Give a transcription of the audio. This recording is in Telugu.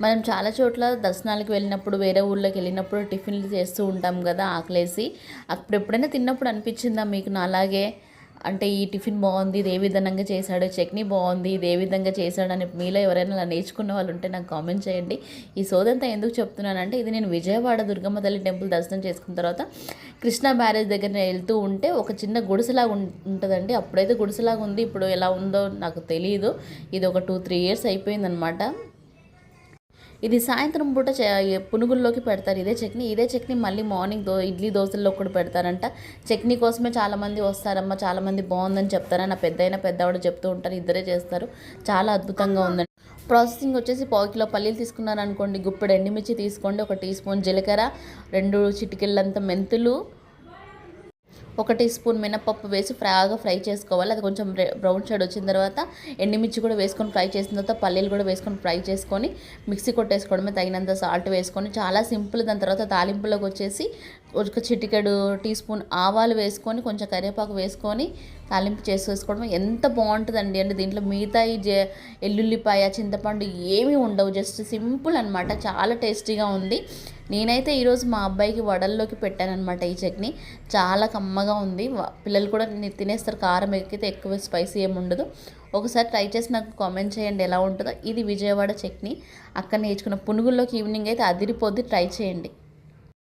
మనం చాలా చోట్ల దర్శనాలకు వెళ్ళినప్పుడు వేరే ఊళ్ళోకి వెళ్ళినప్పుడు టిఫిన్లు చేస్తూ ఉంటాం కదా ఆకలేసి. అప్పుడు ఎప్పుడైనా తిన్నప్పుడు అనిపించిందా మీకు నాలాగే, అంటే ఈ టిఫిన్ బాగుంది, ఇది ఏ విధంగా చేశాడు, చట్నీ బాగుంది, ఇది ఏ విధంగా చేశాడు అని మీలో ఎవరైనా అలా నేర్చుకున్న వాళ్ళు ఉంటే నాకు కామెంట్ చేయండి. ఈ సోదంతా ఎందుకు చెప్తున్నానంటే, ఇది నేను విజయవాడ దుర్గమ్మ తల్లి టెంపుల్ దర్శనం చేసుకున్న తర్వాత కృష్ణా బ్యారేజ్ దగ్గర వెళ్తూ ఉంటే ఒక చిన్న గుడిసెలాగా ఉంటుందండి. అప్పుడైతే గుడిసెలాగా ఉంది, ఇప్పుడు ఎలా ఉందో నాకు తెలియదు. ఇది ఒక 2-3 ఇయర్స్ అయిపోయిందనమాట. ఇది సాయంత్రం పూట పునుగుల్లోకి పెడతారు ఇదే చట్నీ మళ్ళీ మార్నింగ్ ఇడ్లీ దోశల్లో కూడా పెడతారంట. చట్నీ కోసమే చాలామంది వస్తారమ్మ, చాలామంది బాగుందని చెప్తారని నా పెద్దవాడు చెప్తూ ఉంటారు. ఇద్దరే చేస్తారు, చాలా అద్భుతంగా ఉందండి. ప్రాసెసింగ్ వచ్చేసి పావు కిలో పల్లీలు తీసుకున్నారనుకోండి, గుప్పెడు ఎండుమిర్చి తీసుకోండి, 1 టీ స్పూన్ జీలకర్ర, 2 చిటికెళ్ళంత మెంతులు, 1 టీ స్పూన్ మినపప్పు వేసి ఫ్రై చేసుకోవాలి. అది కొంచెం బ్రౌన్ షేడ్ వచ్చిన తర్వాత ఎండుమిర్చి కూడా వేసుకొని ఫ్రై చేసిన తర్వాత పల్లీలు కూడా వేసుకొని ఫ్రై చేసుకొని మిక్సీ కొట్టేసుకోవడమే. తగినంత సాల్ట్ వేసుకొని చాలా సింపుల్. దాని తర్వాత తాలింపులోకి వచ్చేసి ఒక చిటికెడు టీ స్పూన్ ఆవాలు వేసుకొని కొంచెం కరివేపాకు వేసుకొని తాలింపు చేసేసుకోవడం ఎంత బాగుంటుందండి. అంటే దీంట్లో మిగతా ఎల్లుల్లిపాయ, చింతపండు ఏమీ ఉండవు, జస్ట్ సింపుల్ అనమాట. చాలా టేస్టీగా ఉంది. నేనైతే ఈరోజు మా అబ్బాయికి వడల్లోకి పెట్టానమాట ఈ చట్నీ. చాలా కమ్మగా ఉంది, పిల్లలు కూడా తినేస్తారు. కారం ఎక్కితే ఎక్కువ స్పైసీ ఏమి ఉండదు. ఒకసారి ట్రై చేసి నాకు కామెంట్ చేయండి ఎలా ఉంటుందో. ఇది విజయవాడ చట్నీ, అక్కడ నేర్చుకున్న పునుగుల్లోకి ఈవినింగ్ అయితే అదిరిపోద్ది, ట్రై చేయండి.